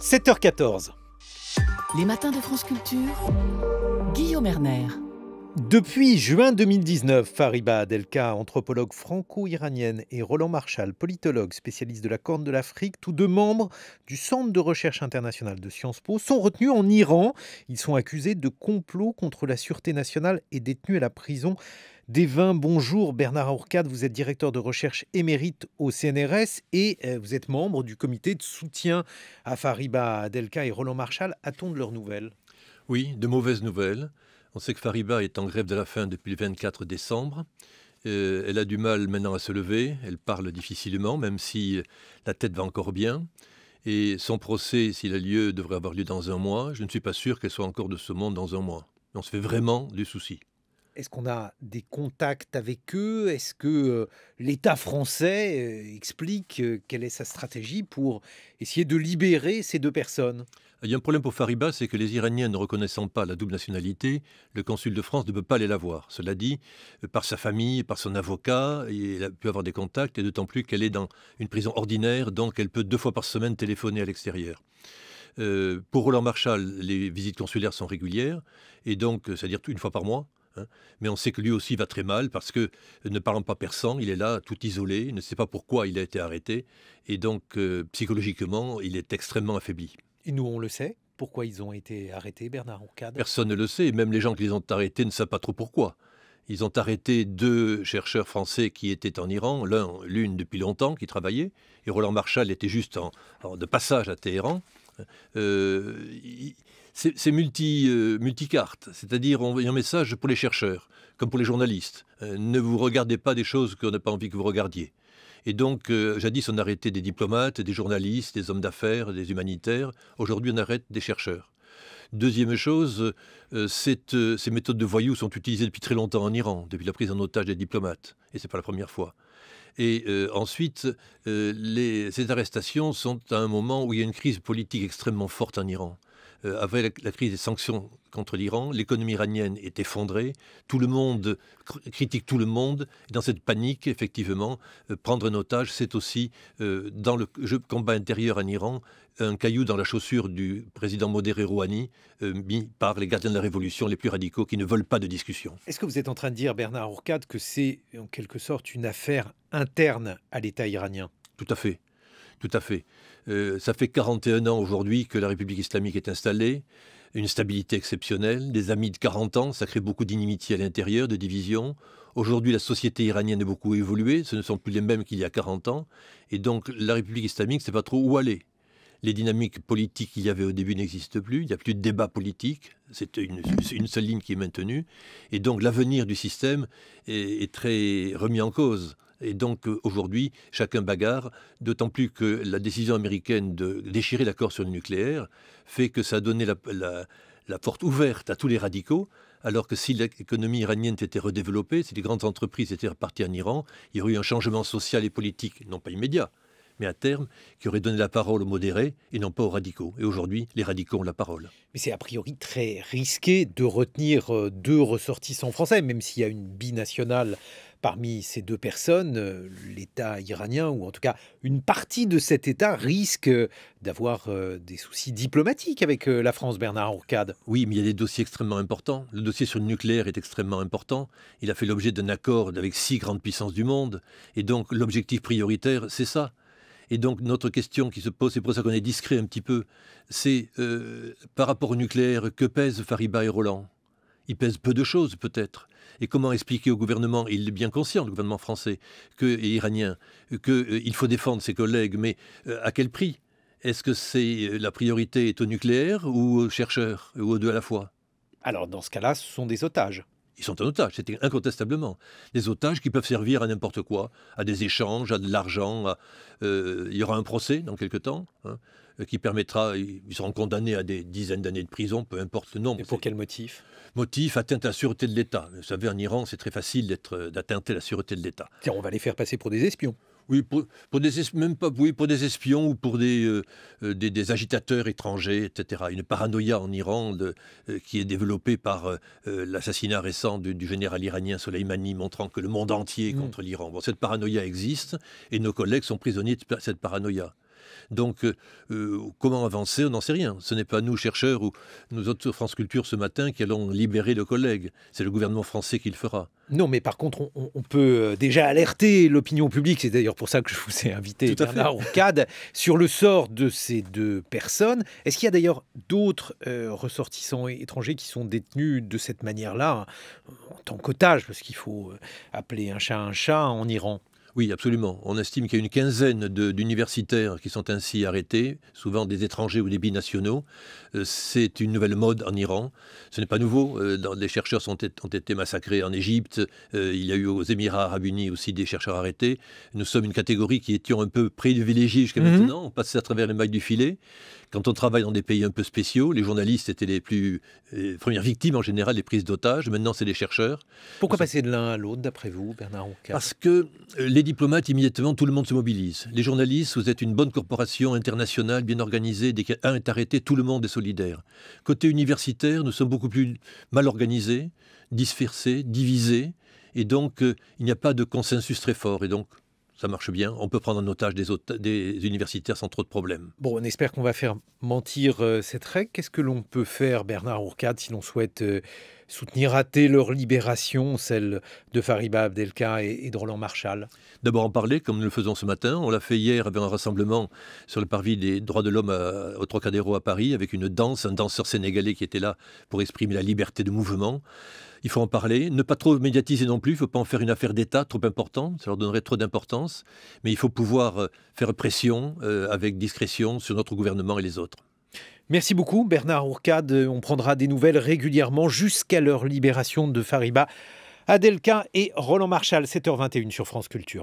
7h14. Les matins de France Culture, Guillaume Erner. Depuis juin 2019, Fariba Adelkhah, anthropologue franco-iranienne, et Roland Marchal, politologue spécialiste de la Corne de l'Afrique, tous deux membres du Centre de recherche internationale de Sciences Po, sont retenus en Iran. Ils sont accusés de complot contre la sûreté nationale et détenus à la prison d'Evin. Bonjour Bernard Aourcade, vous êtes directeur de recherche émérite au CNRS et vous êtes membre du comité de soutien à Fariba Adelkhah et Roland Marchal. A-t-on de leurs nouvelles ? Oui, de mauvaises nouvelles. On sait que Fariba est en grève de la faim depuis le 24 décembre. Elle a du mal maintenant à se lever. Elle parle difficilement, même si la tête va encore bien. Et son procès, s'il a lieu, devrait avoir lieu dans un mois. Je ne suis pas sûr qu'elle soit encore de ce monde dans un mois. On se fait vraiment du souci. Est-ce qu'on a des contacts avec eux ? Est-ce que l'État français explique quelle est sa stratégie pour essayer de libérer ces deux personnes ? Il y a un problème pour Fariba, c'est que les Iraniens ne reconnaissant pas la double nationalité, le consul de France ne peut pas aller la voir. Cela dit, par sa famille, par son avocat, il a pu avoir des contacts, et d'autant plus qu'elle est dans une prison ordinaire, donc elle peut 2 fois par semaine téléphoner à l'extérieur. Pour Roland Marchal, les visites consulaires sont régulières, et donc, c'est-à-dire 1 fois par mois. Mais on sait que lui aussi va très mal parce que, ne parlant pas persan, il est là tout isolé, il ne sait pas pourquoi il a été arrêté, et donc psychologiquement, il est extrêmement affaibli. Et nous, on le sait. Pourquoi ils ont été arrêtés, Bernard Aourcade ? Personne ne le sait, et même les gens qui les ont arrêtés ne savent pas trop pourquoi. Ils ont arrêté 2 chercheurs français qui étaient en Iran, l'une depuis longtemps, qui travaillait, et Roland Marchal était juste de passage à Téhéran. C'est multicarte, c'est-à-dire on a un message pour les chercheurs, comme pour les journalistes. Ne vous regardez pas des choses qu'on n'a pas envie que vous regardiez. Et donc, jadis, on arrêtait des diplomates, des journalistes, des hommes d'affaires, des humanitaires. Aujourd'hui, on arrête des chercheurs. Deuxième chose, ces méthodes de voyous sont utilisées depuis très longtemps en Iran, depuis la prise en otage des diplomates. Et ce n'est pas la première fois. Et ensuite, ces arrestations sont à un moment où il y a une crise politique extrêmement forte en Iran. Avec la crise des sanctions contre l'Iran, l'économie iranienne est effondrée, tout le monde critique tout le monde. Et dans cette panique, effectivement, prendre un otage, c'est aussi, dans le combat intérieur en Iran, un caillou dans la chaussure du président modéré Rouhani, mis par les gardiens de la révolution les plus radicaux qui ne veulent pas de discussion. Est-ce que vous êtes en train de dire, Bernard Aourcade, que c'est en quelque sorte une affaire interne à l'État iranien ? Tout à fait. Tout à fait. Ça fait 41 ans aujourd'hui que la République islamique est installée, une stabilité exceptionnelle, des amis de 40 ans, ça crée beaucoup d'inimitié à l'intérieur, de divisions. Aujourd'hui, la société iranienne a beaucoup évolué, ce ne sont plus les mêmes qu'il y a 40 ans, et donc la République islamique ne sait pas trop où aller. Les dynamiques politiques qu'il y avait au début n'existent plus, il n'y a plus de débat politique, c'est une seule ligne qui est maintenue, et donc l'avenir du système est très remis en cause. Et donc aujourd'hui, chacun bagarre, d'autant plus que la décision américaine de déchirer l'accord sur le nucléaire fait que ça a donné la porte ouverte à tous les radicaux, alors que si l'économie iranienne était redéveloppée, si les grandes entreprises étaient reparties en Iran, il y aurait eu un changement social et politique, non pas immédiat, mais à terme, qui aurait donné la parole aux modérés et non pas aux radicaux. Et aujourd'hui, les radicaux ont la parole. Mais c'est a priori très risqué de retenir 2 ressortissants français, même s'il y a une binationale parmi ces 2 personnes. L'État iranien, ou en tout cas une partie de cet État, risque d'avoir des soucis diplomatiques avec la France, Bernard Aourcade. Oui, mais il y a des dossiers extrêmement importants. Le dossier sur le nucléaire est extrêmement important. Il a fait l'objet d'un accord avec 6 grandes puissances du monde. Et donc, l'objectif prioritaire, c'est ça. Et donc, notre question qui se pose, c'est pour ça qu'on est discret un petit peu, c'est par rapport au nucléaire, que pèsent Fariba et Roland ? Ils pèsent peu de choses, peut-être. Et comment expliquer au gouvernement, il est bien conscient, le gouvernement français et iranien, qu'il faut défendre ses collègues, mais à quel prix ? Est-ce que la priorité est au nucléaire ou aux chercheurs, ou aux 2 à la fois ? Alors, dans ce cas-là, ce sont des otages. Ils sont en otage, c'était incontestablement. Des otages qui peuvent servir à n'importe quoi, à des échanges, à de l'argent. Il y aura un procès dans quelque temps, qui permettra, ils seront condamnés à des dizaines d'années de prison, peu importe le nombre. Et pour quel motif ? Motif, atteinte à la sûreté de l'État. Vous savez, en Iran, c'est très facile d'attenter à la sûreté de l'État. Tiens, on va les faire passer pour des espions. Oui, pour des espions ou pour des agitateurs étrangers, etc. Une paranoïa en Iran qui est développée par l'assassinat récent du général iranien Soleimani, montrant que le monde entier est contre l'Iran. Bon, cette paranoïa existe et nos collègues sont prisonniers de cette paranoïa. Donc, comment avancer? On n'en sait rien. Ce n'est pas nous, chercheurs, ou nous autres sur France Culture ce matin, qui allons libérer le collègue. C'est le gouvernement français qui le fera. Non, mais par contre, on peut déjà alerter l'opinion publique, c'est d'ailleurs pour ça que je vous ai invité, Tout à fait. Bernard Hourcade, sur le sort de ces deux personnes. Est-ce qu'il y a d'ailleurs d'autres ressortissants étrangers qui sont détenus de cette manière-là, en tant qu'otages, parce qu'il faut appeler un chat en Iran? Oui, absolument. On estime qu'il y a une quinzaine d'universitaires qui sont ainsi arrêtés, souvent des étrangers ou des binationaux. C'est une nouvelle mode en Iran. Ce n'est pas nouveau. Des chercheurs ont été massacrés en Égypte. Il y a eu aux Émirats arabes unis aussi des chercheurs arrêtés. Nous sommes une catégorie qui étions un peu privilégiée jusqu'à maintenant. On passait à travers les mailles du filet. Quand on travaille dans des pays un peu spéciaux, les journalistes étaient les premières victimes en général des prises d'otages. Maintenant, c'est les chercheurs. Pourquoi passer de l'un à l'autre, d'après vous, Bernard Hourcade? Parce que les diplomates, immédiatement, tout le monde se mobilise. Les journalistes, vous êtes une bonne corporation internationale, bien organisée. Dès qu'un est arrêté, tout le monde est solidaire. Côté universitaire, nous sommes beaucoup plus mal organisés, dispersés, divisés. Et donc, il n'y a pas de consensus très fort. Et donc, ça marche bien. On peut prendre en otage des universitaires sans trop de problèmes. Bon, on espère qu'on va faire mentir cette règle. Qu'est-ce que l'on peut faire, Bernard Hourcade, si l'on souhaite soutenir à thé leur libération, celle de Fariba Adelkhah et de Roland Marchal? D'abord en parler, comme nous le faisons ce matin. On l'a fait hier avec un rassemblement sur le parvis des droits de l'homme au Trocadéro à Paris, avec une danse, un danseur sénégalais qui était là pour exprimer la liberté de mouvement. Il faut en parler, ne pas trop médiatiser non plus, il ne faut pas en faire une affaire d'État trop importante, ça leur donnerait trop d'importance, mais il faut pouvoir faire pression avec discrétion sur notre gouvernement et les autres. Merci beaucoup, Bernard Hourcade. On prendra des nouvelles régulièrement jusqu'à leur libération de Fariba Adelkhah et Roland Marchal, 7h21 sur France Culture.